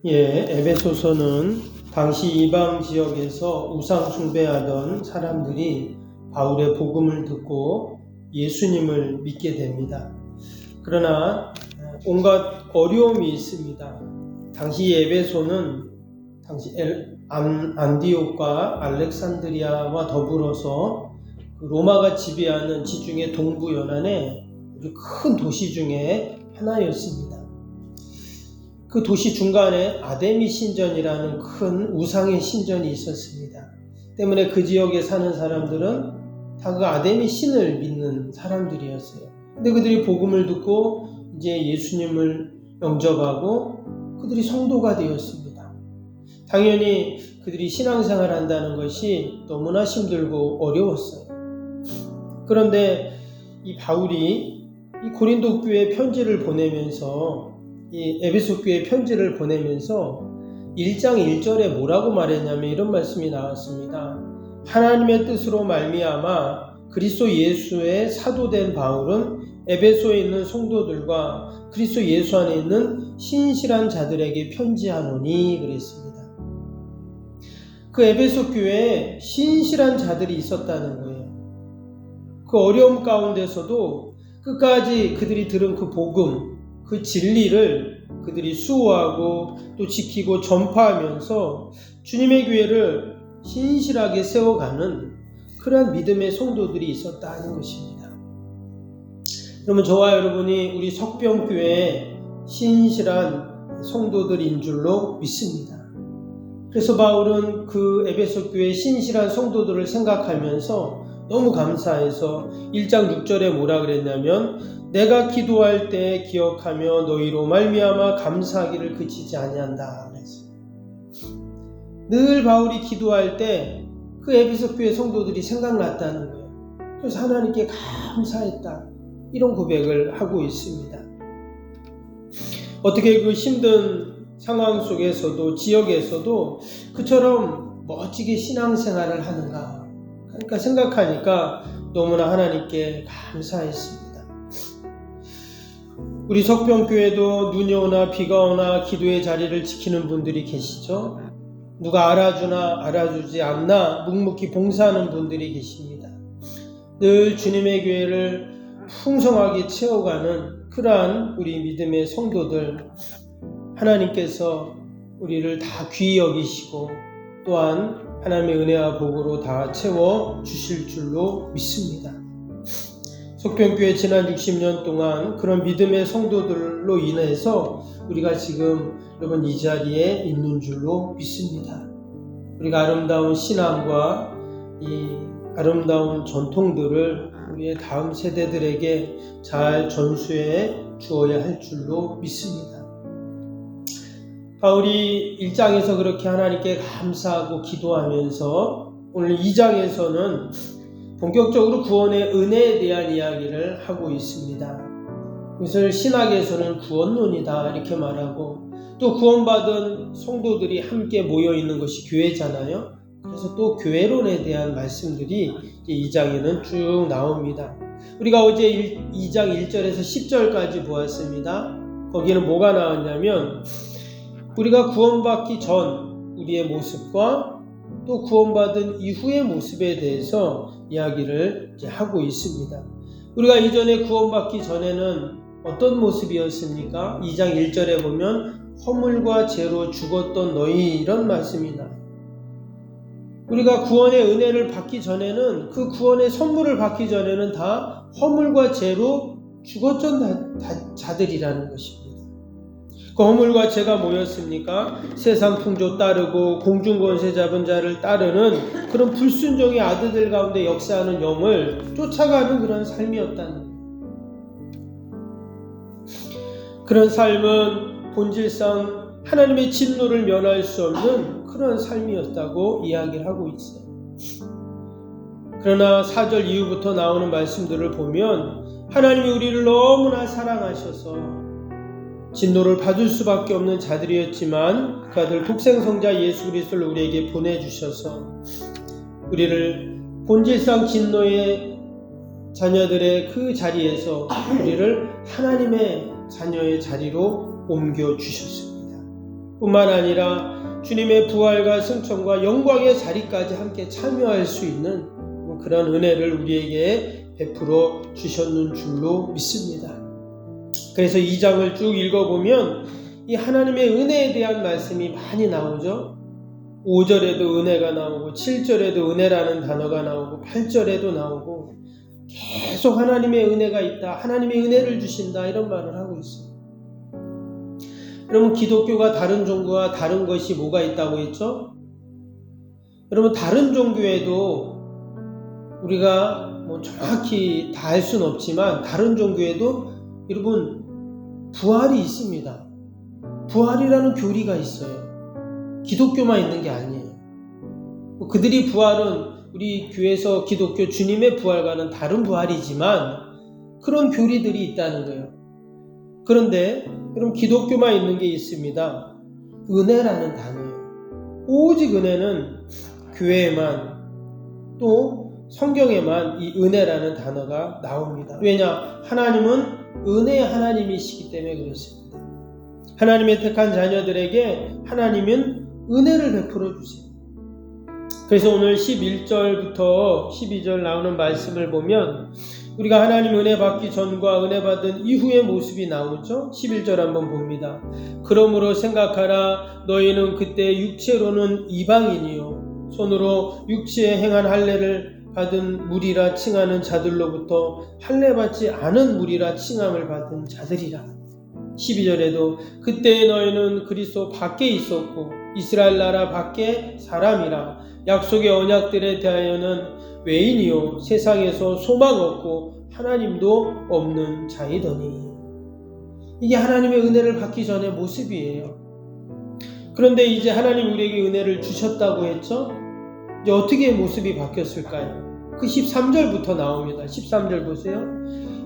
에베소서는 당시 이방 지역에서 우상 숭배하던 사람들이 바울의 복음을 듣고 예수님을 믿게 됩니다. 그러나 온갖 어려움이 있습니다. 당시 에베소는 당시 안디옥과 알렉산드리아와 더불어서 로마가 지배하는 지중해 동부 연안의 큰 도시 중에 하나였습니다. 그 도시 중간에 아데미 신전이라는 큰 우상의 신전이 있었습니다. 때문에 그 지역에 사는 사람들은 다 그 아데미 신을 믿는 사람들이었어요. 근데 그들이 복음을 듣고 이제 예수님을 영접하고 그들이 성도가 되었습니다. 당연히 그들이 신앙생활 한다는 것이 너무나 힘들고 어려웠어요. 그런데 이 바울이 이 고린도 교회에 편지를 보내면서 이 에베소 교회에 편지를 보내면서 1장 1절에 뭐라고 말했냐면 이런 말씀이 나왔습니다. 하나님의 뜻으로 말미암아 그리스도 예수의 사도된 바울은 에베소에 있는 성도들과 그리스도 예수 안에 있는 신실한 자들에게 편지하노니 그랬습니다. 그 에베소 교회에 신실한 자들이 있었다는 거예요. 그 어려움 가운데서도 끝까지 그들이 들은 그 복음, 그 진리를 그들이 수호하고 또 지키고 전파하면서 주님의 교회를 신실하게 세워가는 그러한 믿음의 성도들이 있었다는 것입니다. 그러면 저와 여러분이 우리 석병교회의 신실한 성도들인 줄로 믿습니다. 그래서 바울은 그 에베소 교회의 신실한 성도들을 생각하면서 너무 감사해서 1장 6절에 뭐라 그랬냐면 내가 기도할 때 기억하며 너희로 말미암아 감사하기를 그치지 아니한다 그랬어요. 늘 바울이 기도할 때 그 에베소 교회 성도들이 생각났다는 거예요. 그래서 하나님께 감사했다 이런 고백을 하고 있습니다. 어떻게 그 힘든 상황 속에서도 지역에서도 그처럼 멋지게 신앙생활을 하는가 그러니까 생각하니까 너무나 하나님께 감사했습니다. 우리 석병교회도 눈이 오나 비가 오나 기도의 자리를 지키는 분들이 계시죠. 누가 알아주나 알아주지 않나 묵묵히 봉사하는 분들이 계십니다. 늘 주님의 교회를 풍성하게 채워가는 그러한 우리 믿음의 성도들 하나님께서 우리를 다 귀히 여기시고 또한 하나님의 은혜와 복으로 다 채워 주실 줄로 믿습니다. 석병교회 지난 60년 동안 그런 믿음의 성도들로 인해서 우리가 지금 여러분 이 자리에 있는 줄로 믿습니다. 우리가 아름다운 신앙과 이 아름다운 전통들을 우리의 다음 세대들에게 잘 전수해 주어야 할 줄로 믿습니다. 바울이 1장에서 그렇게 하나님께 감사하고 기도하면서 오늘 2장에서는 본격적으로 구원의 은혜에 대한 이야기를 하고 있습니다. 그것을 신학에서는 구원론이다 이렇게 말하고 또 구원받은 성도들이 함께 모여있는 것이 교회잖아요. 그래서 또 교회론에 대한 말씀들이 2장에는 쭉 나옵니다. 우리가 어제 2장 1절에서 10절까지 보았습니다. 거기는 뭐가 나왔냐면 우리가 구원받기 전 우리의 모습과 또 구원받은 이후의 모습에 대해서 이야기를 이제 하고 있습니다. 우리가 이전에 구원받기 전에는 어떤 모습이었습니까? 2장 1절에 보면 허물과 죄로 죽었던 너희 이런 말씀이 나와요. 우리가 구원의 은혜를 받기 전에는 그 구원의 선물을 받기 전에는 다 허물과 죄로 죽었던 자들이라는 것입니다. 그 허물과 죄가 뭐였습니까? 세상 풍조 따르고 공중권세 잡은 자를 따르는 그런 불순종의 아들들 가운데 역사하는 영을 쫓아가는 그런 삶이었다는 거예요. 그런 삶은 본질상 하나님의 진노를 면할 수 없는 그런 삶이었다고 이야기를 하고 있어요. 그러나 4절 이후부터 나오는 말씀들을 보면 하나님이 우리를 너무나 사랑하셔서 진노를 받을 수밖에 없는 자들이었지만 그 아들 독생성자 예수 그리스도를 우리에게 보내주셔서 우리를 본질상 진노의 자녀들의 그 자리에서 우리를 하나님의 자녀의 자리로 옮겨주셨습니다. 뿐만 아니라 주님의 부활과 승천과 영광의 자리까지 함께 참여할 수 있는 그런 은혜를 우리에게 베풀어 주셨는 줄로 믿습니다. 그래서 2장을 쭉 읽어보면 이 하나님의 은혜에 대한 말씀이 많이 나오죠. 5절에도 은혜가 나오고 7절에도 은혜라는 단어가 나오고 8절에도 나오고 계속 하나님의 은혜가 있다, 하나님의 은혜를 주신다 이런 말을 하고 있어요. 여러분, 기독교가 다른 종교와 다른 것이 뭐가 있다고 했죠? 여러분, 다른 종교에도 우리가 정확히 다 알 수는 없지만 다른 종교에도 여러분 부활이 있습니다. 부활이라는 교리가 있어요. 기독교만 있는 게 아니에요. 그들이 부활은 우리 교회에서 기독교 주님의 부활과는 다른 부활이지만 그런 교리들이 있다는 거예요. 그런데 여러분, 기독교만 있는 게 있습니다. 은혜라는 단어예요. 오직 은혜는 교회에만, 또 성경에만 이 은혜라는 단어가 나옵니다. 왜냐? 하나님은 은혜의 하나님이시기 때문에 그렇습니다. 하나님의 택한 자녀들에게 하나님은 은혜를 베풀어 주세요. 그래서 오늘 11절부터 12절 나오는 말씀을 보면 우리가 하나님 은혜 받기 전과 은혜 받은 이후의 모습이 나오죠. 11절 한번 봅니다. 그러므로 생각하라. 너희는 그때 육체로는 이방인이요 손으로 육체에 행한 할례를 받은 무리라 칭하는 자들로부터 할례 받지 않은 무리라 칭함을 받은 자들이라. 12절에도 그때 너희는 그리스도 밖에 있었고 이스라엘 나라 밖에 사람이라. 약속의 언약들에 대하여는 외인이요 세상에서 소망 없고 하나님도 없는 자이더니. 이게 하나님의 은혜를 받기 전의 모습이에요. 그런데 이제 하나님 우리에게 은혜를 주셨다고 했죠? 이제 어떻게 모습이 바뀌었을까요? 그 13절부터 나옵니다. 13절 보세요.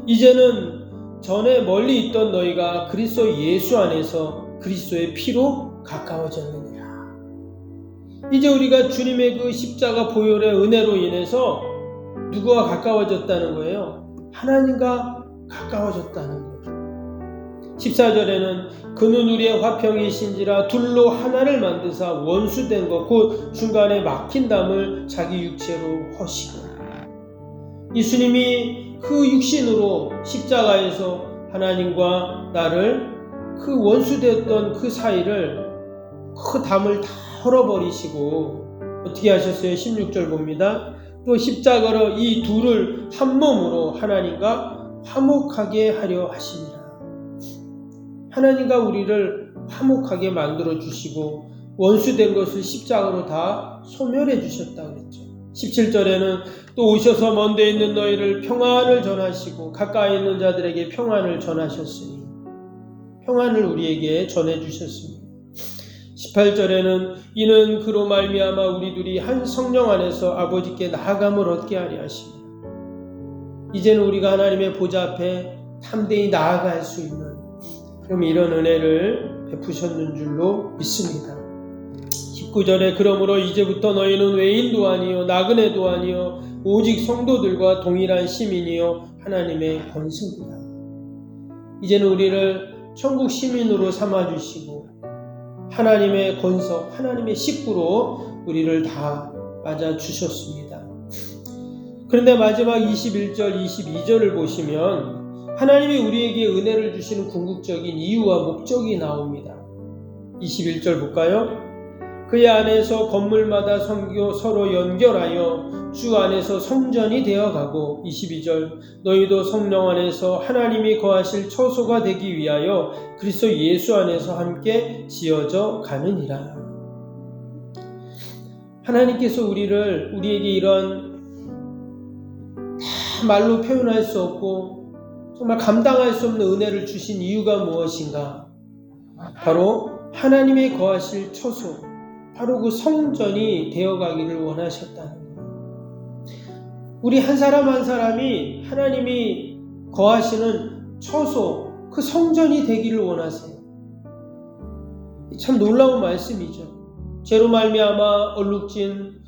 이제는 전에 멀리 있던 너희가 그리스도 예수 안에서 그리스도의 피로 가까워졌느니라. 이제 우리가 주님의 그 십자가 보혈의 은혜로 인해서 누구와 가까워졌다는 거예요? 하나님과 가까워졌다는 거예요. 14절에는 그는 우리의 화평이신지라 둘로 하나를 만드사 원수된 것 곧 중간에 막힌 담을 자기 육체로 허시고. 예수님이 그 육신으로 십자가에서 하나님과 나를 그 원수되었던 그 사이를 그 담을 다 헐어버리시고 어떻게 하셨어요? 16절 봅니다. 또 십자가로 이 둘을 한 몸으로 하나님과 화목하게 하려 하시니라. 하나님과 우리를 화목하게 만들어 주시고 원수된 것을 십자가로 다 소멸해 주셨다 그랬죠. 17절에는 또 오셔서 먼데 있는 너희를 평안을 전하시고 가까이 있는 자들에게 평안을 전하셨으니 평안을 우리에게 전해주셨습니다. 18절에는 이는 그로 말미암아 우리 둘이 한 성령 안에서 아버지께 나아감을 얻게 하려 하시니. 이제는 우리가 하나님의 보좌 앞에 담대히 나아갈 수 있는 그럼 이런 은혜를 베푸셨는 줄로 믿습니다. 19절에 그러므로 이제부터 너희는 외인도 아니요 나그네도 아니요 오직 성도들과 동일한 시민이요 하나님의 권승이다. 이제는 우리를 천국 시민으로 삼아주시고 하나님의 권석, 하나님의 식구로 우리를 다 맞아주셨습니다. 그런데 마지막 21절, 22절을 보시면 하나님이 우리에게 은혜를 주시는 궁극적인 이유와 목적이 나옵니다. 21절 볼까요? 그의 안에서 건물마다 서로 연결하여 주 안에서 성전이 되어가고 22절 너희도 성령 안에서 하나님이 거하실 처소가 되기 위하여 그리스도 예수 안에서 함께 지어져 가느니라. 하나님께서 우리에게 이런 다 말로 표현할 수 없고 정말 감당할 수 없는 은혜를 주신 이유가 무엇인가? 바로 하나님이 거하실 처소, 바로 그 성전이 되어가기를 원하셨다는 거예요. 우리 한 사람 한 사람이 하나님이 거하시는 처소, 그 성전이 되기를 원하세요. 참 놀라운 말씀이죠. 죄로 말미암아 얼룩진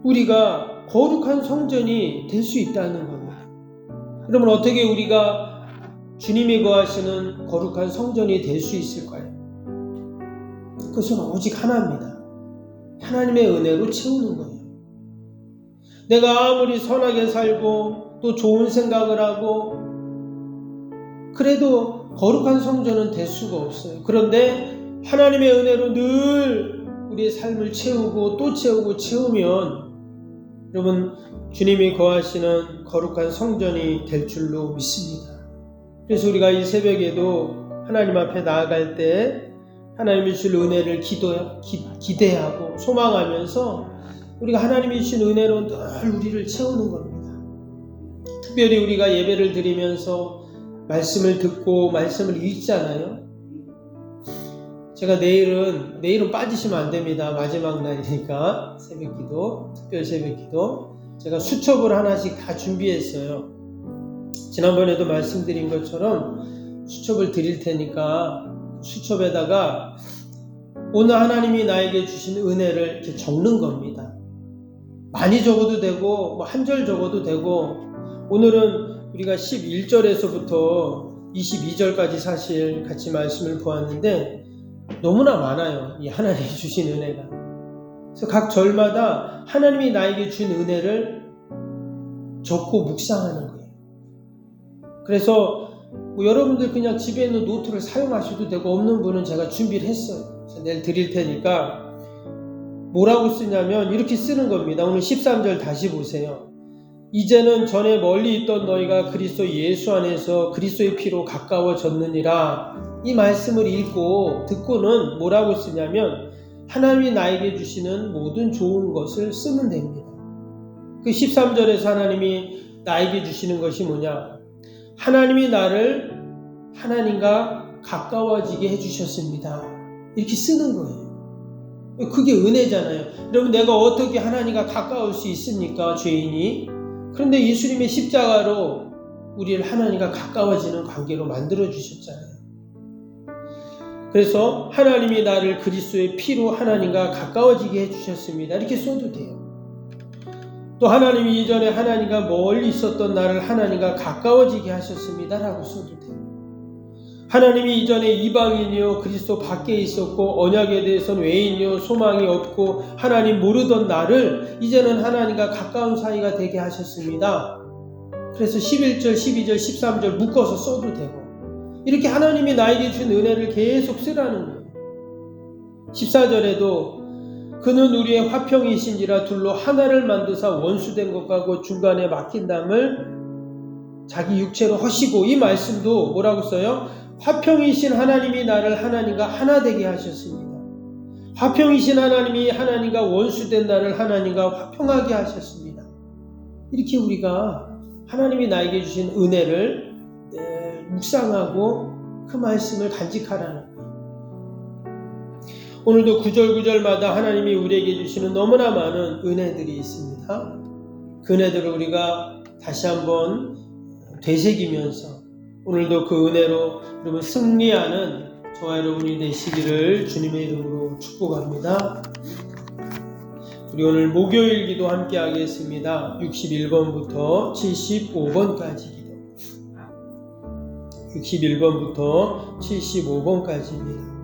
우리가 거룩한 성전이 될 수 있다는 겁니다. 그러면 어떻게 우리가 주님이 거하시는 거룩한 성전이 될 수 있을까요? 그것은 오직 하나입니다. 하나님의 은혜로 채우는 거예요. 내가 아무리 선하게 살고 또 좋은 생각을 하고 그래도 거룩한 성전은 될 수가 없어요. 그런데 하나님의 은혜로 늘 우리의 삶을 채우고 또 채우고 채우면 여러분 주님이 거하시는 거룩한 성전이 될 줄로 믿습니다. 그래서 우리가 이 새벽에도 하나님 앞에 나아갈 때 하나님이 줄 은혜를 기대하고 소망하면서 우리가 하나님이 주신 은혜로 늘 우리를 채우는 겁니다. 특별히 우리가 예배를 드리면서 말씀을 듣고 말씀을 읽잖아요. 제가 내일은 빠지시면 안 됩니다. 마지막 날이니까 새벽기도, 특별 새벽기도 제가 수첩을 하나씩 다 준비했어요. 지난번에도 말씀드린 것처럼 수첩을 드릴 테니까 수첩에다가 오늘 하나님이 나에게 주신 은혜를 이렇게 적는 겁니다. 많이 적어도 되고 한 절 적어도 되고 오늘은 우리가 11절에서부터 22절까지 사실 같이 말씀을 보았는데 너무나 많아요. 이 하나님이 주신 은혜가. 그래서 각 절마다 하나님이 나에게 준 은혜를 적고 묵상하는 거예요. 그래서 여러분들 그냥 집에 있는 노트를 사용하셔도 되고 없는 분은 제가 준비를 했어요. 그래서 내일 드릴 테니까 뭐라고 쓰냐면 이렇게 쓰는 겁니다. 오늘 13절 다시 보세요. 이제는 전에 멀리 있던 너희가 그리스도 예수 안에서 그리스도의 피로 가까워졌느니라. 이 말씀을 읽고 듣고는 뭐라고 쓰냐면 하나님이 나에게 주시는 모든 좋은 것을 쓰면 됩니다. 그 13절에서 하나님이 나에게 주시는 것이 뭐냐? 하나님이 나를 하나님과 가까워지게 해주셨습니다. 이렇게 쓰는 거예요. 그게 은혜잖아요. 여러분 내가 어떻게 하나님과 가까울 수 있습니까? 죄인이. 그런데 예수님의 십자가로 우리를 하나님과 가까워지는 관계로 만들어 주셨잖아요. 그래서 하나님이 나를 그리스도의 피로 하나님과 가까워지게 해주셨습니다. 이렇게 써도 돼요. 또 하나님이 이전에 하나님과 멀리 있었던 나를 하나님과 가까워지게 하셨습니다. 라고 써도 돼요. 하나님이 이전에 이방인이요 그리스도 밖에 있었고 언약에 대해서는 외인이요 소망이 없고 하나님 모르던 나를 이제는 하나님과 가까운 사이가 되게 하셨습니다. 그래서 11절, 12절, 13절 묶어서 써도 되고 이렇게 하나님이 나에게 준 은혜를 계속 쓰라는 거예요. 14절에도 그는 우리의 화평이신지라 둘로 하나를 만드사 원수된 것과 중간에 막힌 담을 자기 육체로 허시고 이 말씀도 뭐라고 써요? 화평이신 하나님이 나를 하나님과 하나 되게 하셨습니다. 화평이신 하나님이 하나님과 원수된 나를 하나님과 화평하게 하셨습니다. 이렇게 우리가 하나님이 나에게 주신 은혜를 묵상하고 그 말씀을 간직하라는 거예요. 오늘도 구절구절마다 하나님이 우리에게 주시는 너무나 많은 은혜들이 있습니다. 그 은혜들을 우리가 다시 한번 되새기면서 오늘도 그 은혜로 여러분 승리하는 저와 여러분이 되시기를 주님의 이름으로 축복합니다. 우리 오늘 목요일 기도 함께 하겠습니다. 61번부터 75번까지 기도. 61번부터 75번까지입니다.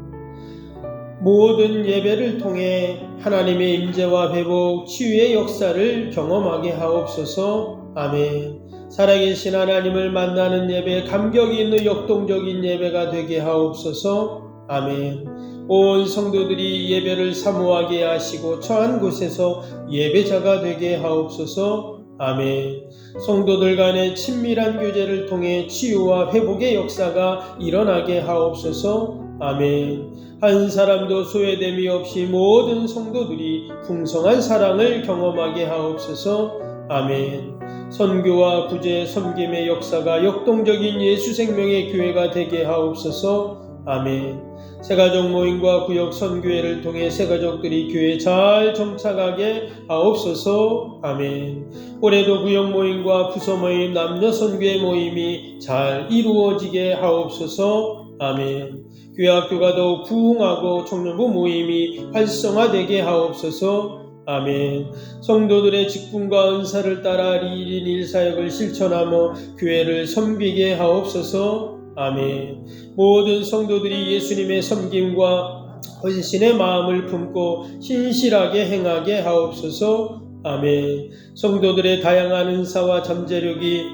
모든 예배를 통해 하나님의 임재와 회복, 치유의 역사를 경험하게 하옵소서. 아멘. 살아계신 하나님을 만나는 예배, 감격이 있는 역동적인 예배가 되게 하옵소서. 아멘. 온 성도들이 예배를 사모하게 하시고 처한 곳에서 예배자가 되게 하옵소서. 아멘. 성도들 간의 친밀한 교제를 통해 치유와 회복의 역사가 일어나게 하옵소서. 아멘. 한 사람도 소외됨이 없이 모든 성도들이 풍성한 사랑을 경험하게 하옵소서. 아멘. 선교와 구제, 섬김의 역사가 역동적인 예수 생명의 교회가 되게 하옵소서. 아멘. 새가족 모임과 구역 선교회를 통해 새가족들이 교회에 잘 정착하게 하옵소서. 아멘. 올해도 구역 모임과 부서 모임, 남녀 선교회 모임이 잘 이루어지게 하옵소서. 아멘. 교회 학교가 더욱 부흥하고 청년부 모임이 활성화되게 하옵소서. 아멘. 성도들의 직분과 은사를 따라 1인 1사역을 실천하며 교회를 섬기게 하옵소서. 아멘. 모든 성도들이 예수님의 섬김과 헌신의 마음을 품고 신실하게 행하게 하옵소서. 아멘. 성도들의 다양한 은사와 잠재력이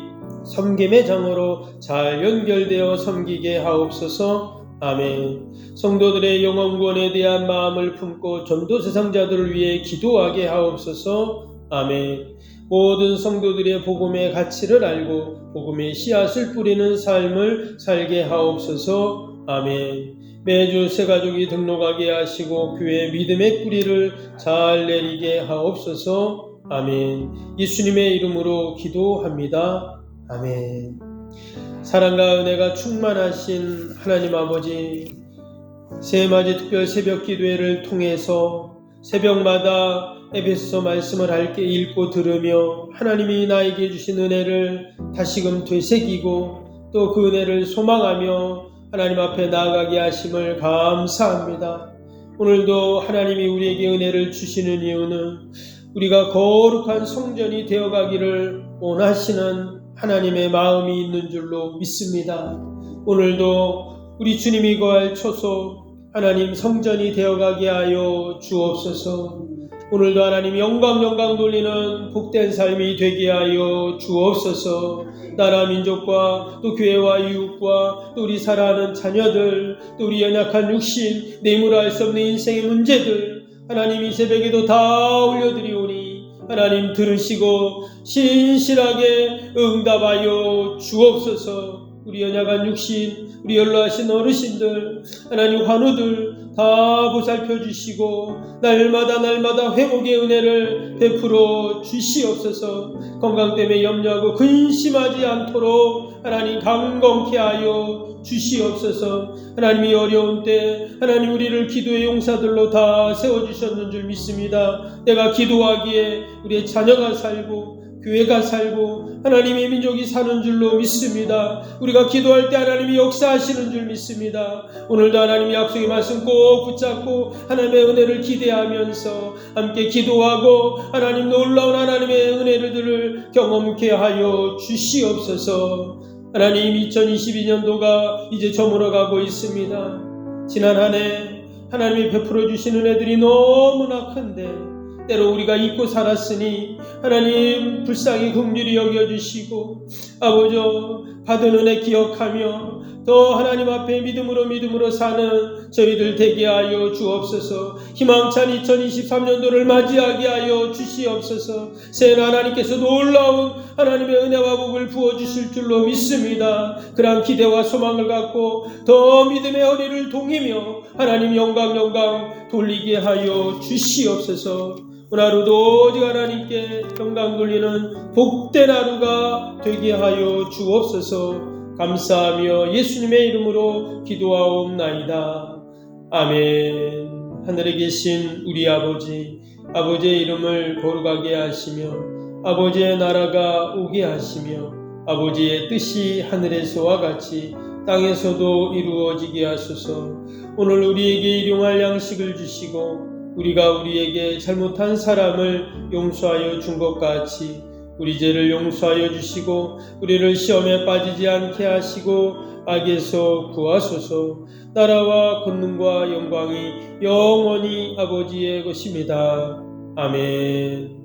섬김의 장으로 잘 연결되어 섬기게 하옵소서. 아멘. 성도들의 영혼 구원에 대한 마음을 품고 전도 세상자들을 위해 기도하게 하옵소서. 아멘. 모든 성도들의 복음의 가치를 알고 복음의 씨앗을 뿌리는 삶을 살게 하옵소서. 아멘. 매주 새 가족이 등록하게 하시고 교회 믿음의 뿌리를 잘 내리게 하옵소서. 아멘. 예수님의 이름으로 기도합니다. 아멘. 사랑과 은혜가 충만하신 하나님 아버지, 새해맞이 특별 새벽 기도회를 통해서 새벽마다 에베소서 말씀을 함께 읽고 들으며 하나님이 나에게 주신 은혜를 다시금 되새기고 또 그 은혜를 소망하며 하나님 앞에 나아가게 하심을 감사합니다. 오늘도 하나님이 우리에게 은혜를 주시는 이유는 우리가 거룩한 성전이 되어가기를 원하시는 하나님의 마음이 있는 줄로 믿습니다. 오늘도 우리 주님이 거할 초소 하나님 성전이 되어가게 하여 주옵소서. 오늘도 하나님 영광 돌리는 복된 삶이 되게 하여 주옵소서. 나라 민족과 또 교회와 이웃과 또 우리 살아가는 자녀들 또 우리 연약한 육신 내무를 알 수 없는 인생의 문제들 하나님 이 새벽에도 다 올려드리오니 하나님 들으시고 신실하게 응답하여 주옵소서. 우리 연약한 육신 우리 연로하신 어르신들 하나님 환우들 다 보살펴 주시고 날마다 회복의 은혜를 베풀어 주시옵소서. 건강 때문에 염려하고 근심하지 않도록 하나님 강건케 하여 주시옵소서. 하나님이 어려운 때 하나님 우리를 기도의 용사들로 다 세워주셨는 줄 믿습니다. 내가 기도하기에 우리의 자녀가 살고 교회가 살고 하나님의 민족이 사는 줄로 믿습니다. 우리가 기도할 때 하나님이 역사하시는 줄 믿습니다. 오늘도 하나님의 약속의 말씀 꼭 붙잡고 하나님의 은혜를 기대하면서 함께 기도하고 하나님 놀라운 하나님의 은혜들을 경험케 하여 주시옵소서. 하나님 2022년도가 이제 저물어가고 있습니다. 지난 한 해 하나님이 베풀어 주신 은혜들이 너무나 큰데 때로 우리가 잊고 살았으니 하나님 불쌍히 긍휼히 여겨주시고 아버지 받은 은혜 기억하며 더 하나님 앞에 믿음으로 사는 저희들 되게 하여 주옵소서. 희망찬 2023년도를 맞이하게 하여 주시옵소서. 새해 하나님께서 놀라운 하나님의 은혜와 복을 부어주실 줄로 믿습니다. 그러한 기대와 소망을 갖고 더 믿음의 허리를 동이며 하나님 영광 돌리게 하여 주시옵소서. 오늘 하루도 오직 하나님께 영광 돌리는 복된 하루가 되게 하여 주옵소서. 감사하며 예수님의 이름으로 기도하옵나이다. 아멘. 하늘에 계신 우리 아버지, 아버지의 이름을 거룩하게 하시며 아버지의 나라가 오게 하시며 아버지의 뜻이 하늘에서와 같이 땅에서도 이루어지게 하소서. 오늘 우리에게 일용할 양식을 주시고 우리가 우리에게 잘못한 사람을 용서하여 준 것 같이 우리 죄를 용서하여 주시고 우리를 시험에 빠지지 않게 하시고 악에서 구하소서. 나라와 권능과 영광이 영원히 아버지의 것입니다. 아멘.